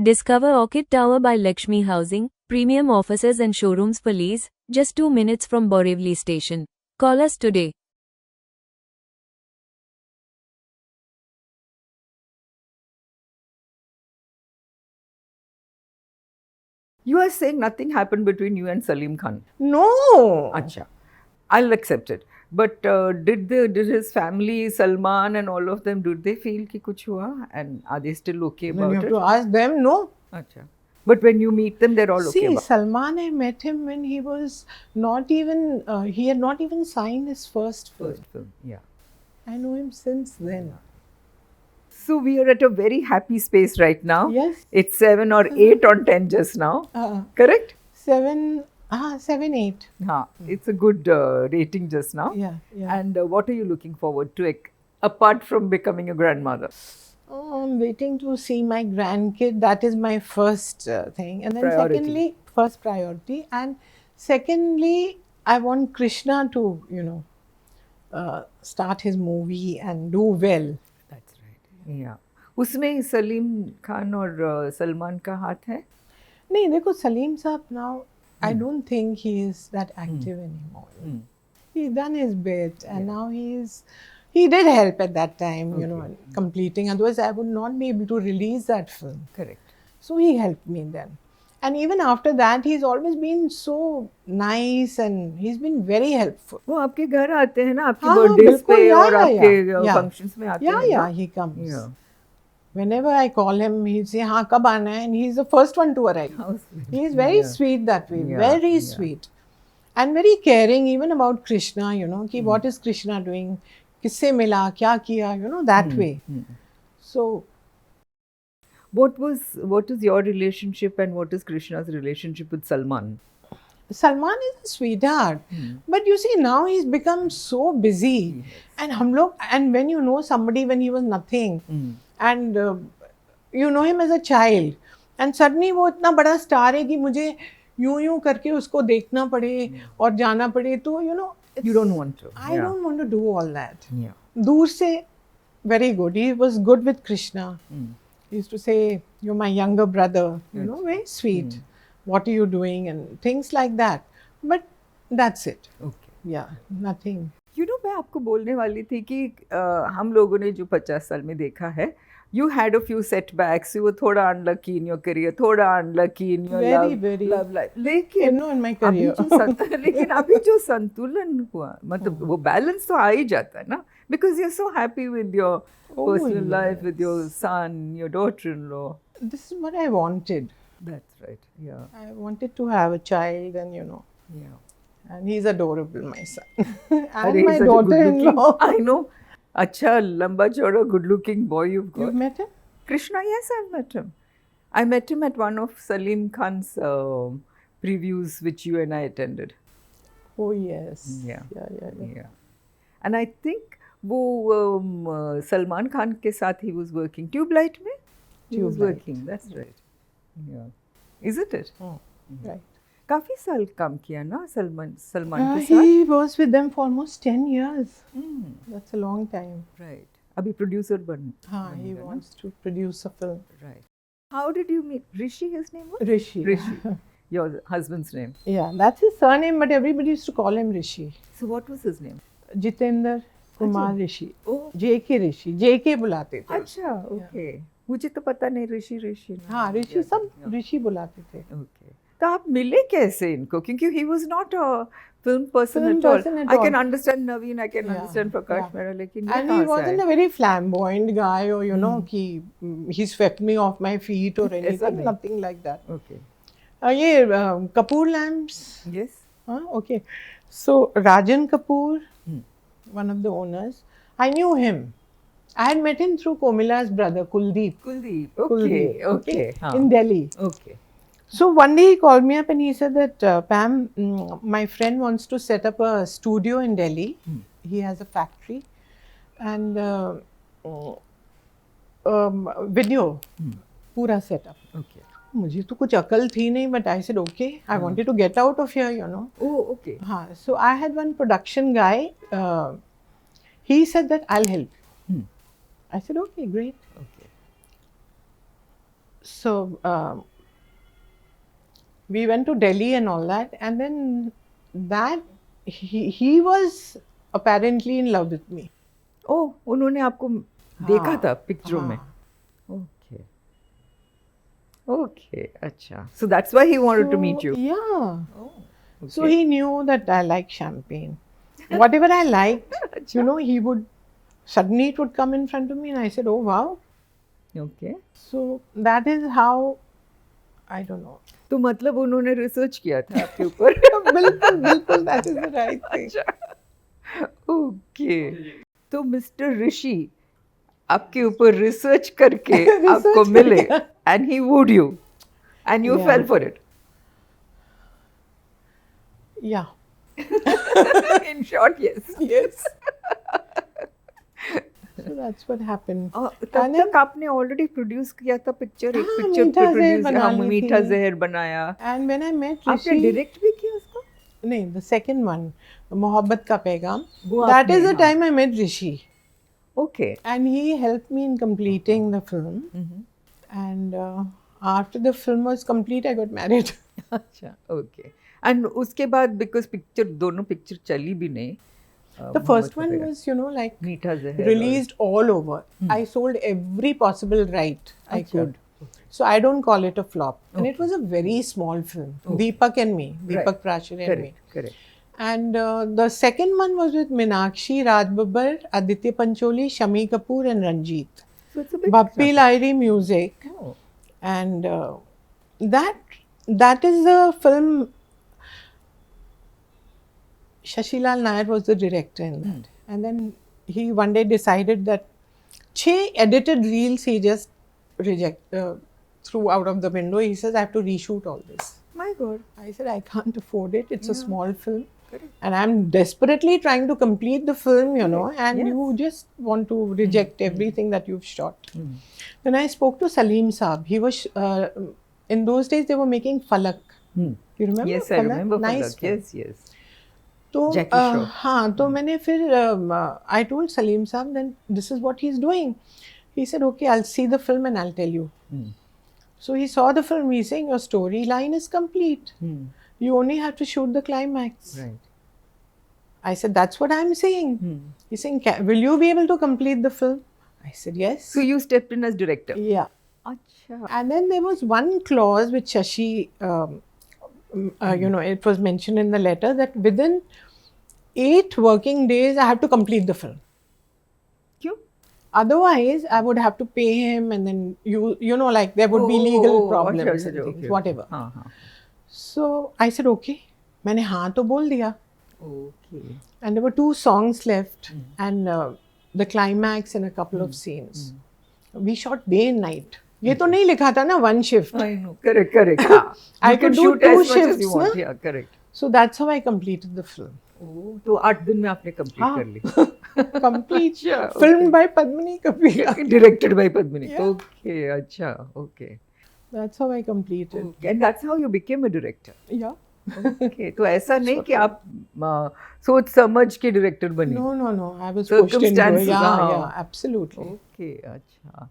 Discover Orchid Tower by Lakshmi Housing, premium offices and showrooms for lease, just 2 minutes from Borivali station. Call us today. You are saying nothing happened between you and Salim Khan. No. Acha. I'll accept it. But did his family, Salman and all of them, did they feel कि कुछ हुआ? And are they still okay Then you about have it? to ask them, no. Acha. But when you meet them, they're all okay See, about it. Salman, I met him when he was not even, he had not even signed his first film. First film, yeah. I know him since then. So we are at a very happy space right now. Yes. It's 7 or 8 on 10 just now. Correct? 7, 8. Haan, it's a good rating just now. Yeah, yeah. And what are you looking forward to, apart from becoming a grandmother? Oh, I'm waiting to see my grandkid. That is my first thing. And then Priority. secondly, first priority. And secondly, I want Krishna to, start his movie and do well. That's right. Yeah. उसमें सलीम खान और सलमान का हाथ है? नहीं देखो सलीम साहब now I don't think he is that active anymore. He's done his bit and now he did help at that time, completing. Otherwise, I would not be able to release that film. Correct. So he helped me then. And even after that, he's always been so nice and he's been very helpful. वो आपके घर आते हैं ना आपके हाँ, birthdays बिल्कुल, पे yeah, और yeah, आपके yeah. फंक्शंस में आते हैं Yeah, ना? he comes. Yeah. Whenever I call him, he'll say, हाँ कब आना है? And he's the first one to arrive. How sweet. He is very Yeah. sweet that way, Yeah, very yeah. sweet. And very caring even about Krishna, कि what is Krishna doing? किससे मिला? क्या किया? That way. So, what is your relationship and what is Krishna's relationship with Salman? Salman is a sweetheart. But you see, now he's become so busy. And when you know somebody when he was nothing, and you know him as a child, and suddenly वो इतना बड़ा star है कि मुझे यूं करके उसको देखना पड़े और जाना पड़े तो You don't want to. I don't want to do all that. Yeah. दूर से very good. He was good with Krishna. He used to say, "You're my younger brother." Very sweet. What are you doing and things like that. But that's it. Okay. Yeah, nothing. मैं आपको बोलने वाली थी कि हम लोगों ने जो 50 साल में देखा है, you had a few setbacks, you were थोड़ा unlucky in your career, थोड़ा unlucky in your love life. लेकिन in my career. लेकिन अभी जो संतुलन हुआ, मतलब वो balance तो आ ही जाता है ना, because you're so happy with your personal life, with your son, your daughter-in-law. This is what I wanted. That's right. Yeah. I wanted to have a child and Yeah. and he's adorable, my son. Arey, and my such a daughter-in-law. I know. अच्छा लंबा चौड़ा good looking boy you've got. You've met him? Krishna, yes, I've met him. I met him at one of Salim Khan's previews which you and I attended. Oh yes. Yeah. Yeah. And I think वो सलमान खान के साथ he was working. Tubelight में? He was Tubelight. working, that's right. Yeah. Isn't it? Right. काफी साल काम किया ना सलमान के साथ? He was with them for almost 10 years. That's a long time. Right. अभी producer बन He wants to produce a film. Right. How did you meet? Rishi, his name was? Rishi. Your husband's name. Yeah, that's his surname, but everybody used to call him Rishi. So what was his name? Jitendra Kumar Rishi. Oh. JK Rishi. JK बुलाते थे. अच्छा, okay. मुझे तो पता नहीं ऋषि हाँ, ऋषि सब ऋषि बुलाते थे. Okay. तो आप मिले कैसे इनको? क्योंकि he was not a film person at all. I can understand Naveen, I can understand Prakash Mehra, लेकिन and he wasn't a very flamboyant guy or कि he swept me off my feet or anything, nothing like that. Okay. ये Kapoor lamps. Yes. Okay. So Rajan Kapoor, one of the owners, I knew him. I had met him through Komila's brother Kuldeep. Okay. In Delhi. Okay. So one day he called me up and he said that Pam, my friend wants to set up a studio in Delhi. He has a factory and video, पूरा setup. Okay. मुझे तो कुछ अकल थी नहीं, but I said okay. I wanted to get out of here, Oh, okay. So I had one production guy. He said that I'll help. I said okay, great. Okay. So we went to Delhi and all that, and then that he was apparently in love with me. ओह, उन्होंने आपको देखा हाँ, था पिक्चरों में? हाँ. Okay okay, अच्छा. So that's why he wanted to meet you. Yeah. Oh, So okay. he knew that I like champagne. Whatever I liked, you know, he would suddenly it would come in front of me, and I said, "Oh wow." Okay. So that is how, I don't know. तो मतलब उन्होंने research किया था आपके ऊपर? बिल्कुल बिल्कुल, that is the right thing. Okay. तो मिस्टर ऋषि आपके ऊपर रिसर्च करके Research आपको मिले करके. And he would you and you Yeah. Fail for it. Yeah. In short, yes. Yes. So that's what happened. तब And then- तक आपने ऑलरेडी प्रोड्यूस किया था पिक्चर. एक हाँ, पिक्चर मीठा जहर प्रोड्यूस, बना ली मीठा थी. जहर बनाया. And when I met आपने Rishi, डायरेक्ट भी किया उसको? नहीं, the second one, मोहब्बत का पैगाम. वो That आपने, is the हाँ. time I met Rishi, okay. and he helped me in completing the film. And after the film was complete, I got married. अच्छा, ओके. एंड उसके बाद बिकॉज पिक्चर, दोनों पिक्चर चली भी नहीं. The first one was, you know, like मीठा जहर released all over. I sold every possible right I Acha. could. So I don't call it a flop. And it was a very small film. Deepak and me, Deepak Prashar and me. Correct. And the second one was with Meenakshi, Raj Babbar, Aditya Pancholi, Shami Kapoor, and Ranjit. So it's a big Bappi Lahiri music. Oh. And that is the film. Shashilal Nair was the director in that. And then he one day decided that 6 edited reels he just threw out of the window. He says, I have to reshoot all this. My God. I said, I can't afford it. It's a small film. Correct. And I'm desperately trying to complete the film, you know, and Yes. you just want to reject everything that you've shot. Then I spoke to Salim Saab. He was, in those days, they were making Falak. You remember? Yes, I remember. Nice film. Yes, yes. तो Jackie Shroff. हाँ, तो मैंने फिर I told Salim Saab, then this is what he's doing. He said, okay, I'll see the film and I'll tell you. So he saw the film. He's saying, your storyline is complete. You only have to shoot the climax. Right. I said, that's what I'm saying. He's saying, will you be able to complete the film? I said, yes. So you stepped in as director. Yeah. अच्छा. And then there was one clause which Shashi, you know, it was mentioned in the letter that within 8 working days, I have to complete the film. क्यों? Otherwise, I would have to pay him, and then you know, like there would be legal problems अच्छा, and things, okay. whatever. हाँ, हाँ. So I said, okay. मैंने हाँ तो बोल दिया. Okay. And there were 2 songs left, and the climax and a couple of scenes. We shot day and night. ये तो नहीं लिखा था ना one shift. I know. Correct. हाँ. I You can could do shoot 2 as much as shifts, you want. ना? Yeah, correct. So that's how I completed the film. Oh, तो 8 दिन में आपने complete हाँ. कर ली. Complete. अच्छा, Filmed by Padmini Kapila. Directed by Padmini. Yeah. Okay, अच्छा, okay. That's how I completed. Okay. And that's how you became a director. Yeah. Okay. तो ऐसा नहीं कि आप सोच समझ के डायरेक्टर बनी. No. I was pushed into it. Circumstances, Yeah, हाँ. yeah, absolutely. Okay, अच्छा.